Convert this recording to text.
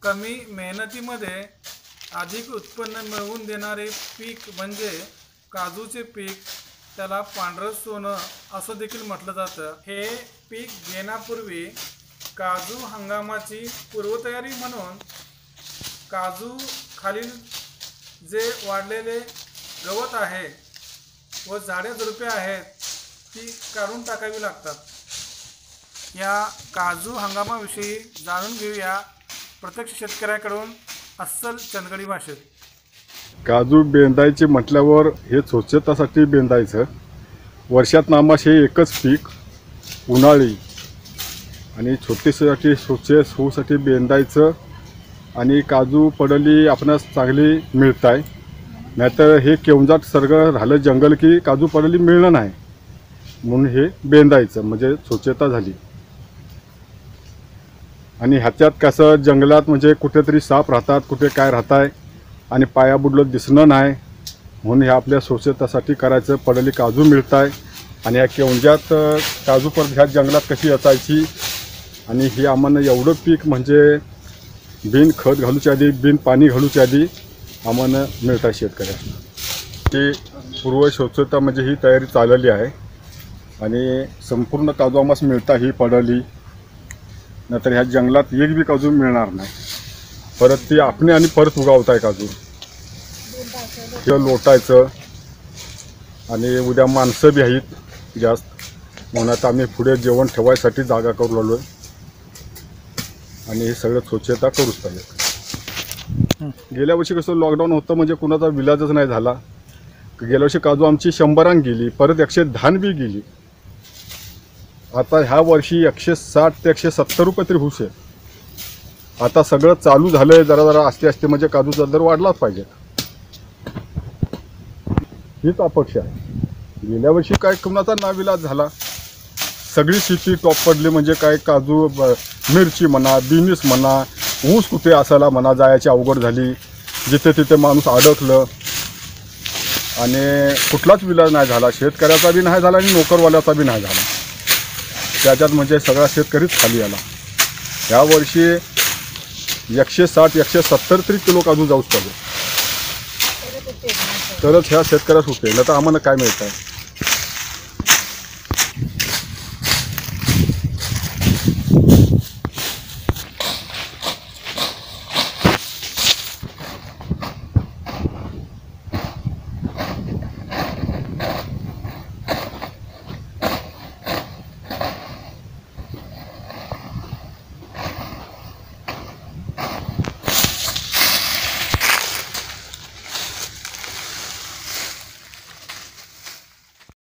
कमी मेहनतीमध्ये अधिक उत्पन्न मिळवून देणारे पीक म्हणजे काजूचे पीक. त्याला पांढरं सोनं असं देखील म्हटलं जातं. हे पीक घेण्यापूर्वी काजू हंगामाची पूर्वतयारी म्हणून काजू खालील जे वाढलेले गवत आहे व झाडे झुडपे आहेत ती काढून टाकावी लागतात. या काजू हंगामाविषयी जाणून घेऊया प्रत्यक्ष शेतकऱ्याकडून अस्सल चंदगडी भाषेत. काजू बेंदायचे म्हटल्यावर हे स्वच्छतासाठी बेंदायचं. वर्षात नामास हे एकच पीक उन्हाळी आणि छोटेसाठी स्वच्छ होऊसाठी बेंदायचं. आणि काजू पडली आपणास चांगली मिळत आहे, नाहीतर हे केवंजाट सगळं झालं जंगल की काजू पडली मिळणं नाही, म्हणून हे बेंदायचं म्हणजे स्वच्छता झाली. आणि ह्याच्यात कसं जंगलात म्हणजे कुठेतरी साप राहतात, कुठे काय राहत आहे आणि पाया बुडलं दिसणं नाही, म्हणून हे आपल्या स्वच्छतासाठी करायचं. पडली काजू मिळत आहे आणि ह्या केवंजात काजू परत ह्या जंगलात कशी असायची. आणि हे आम्हाला एवढं पीक म्हणजे बिन खत घालूच्या आधी बिन पाणी घालूच्या आधी आम्हाला मिळत आहे शेतकऱ्यांना. ती पूर्व स्वच्छता म्हणजे ही तयारी चालली आहे आणि संपूर्ण काजू आम्हाला मिळता ही पडली, नाहीतर ह्या जंगलात एक बी काजू मिळणार नाही. परत ती आपण आणि परत उगावत आहे काजू हे लोटायचं. आणि उद्या माणसं बी आहेत जास्त, म्हणून आता आम्ही पुढे जेवण ठेवायसाठी जागा करू लागलो आहे आणि हे सगळं स्वच्छता करूच पाहिजे. गेल्या वर्षी कसं लॉकडाऊन होतं म्हणजे कुणाचा विलाजच नाही झाला. गेल्या वर्षी काजू आमची 100 गेली, परत 110 बी गेली. आता ह्या वर्षी 160 ते 170 रुपये तरी होऊ शकते. आता सगळं चालू झालं आहे, जरा जरा आस्ते आस्ते म्हणजे काजूचा दर वाढलाच पाहिजे, हीच अपेक्षा आहे. गेल्या वर्षी काय कुणाचा नाविलाज झाला, सगळी शेती टॉप पडली. म्हणजे काय काजू मिरची म्हणा, बिनीस म्हणा, ऊस कुठे असायला म्हणा जायची अवघड झाली. जिथे तिथे माणूस अडकलं आणि कुठलाच विलाज नाही झाला. शेतकऱ्याचा बी नाही झाला आणि नोकरवाल्याचा बी नाही झाला. त्याच्यात म्हणजे सगळा शेतकरीच खाली आला. यावर्षी 160-170 तरी किलो काजू जाऊच पाहिजे, तरच ह्या शेतकऱ्यास होते, नाही तर आम्हाला काय मिळत आहे.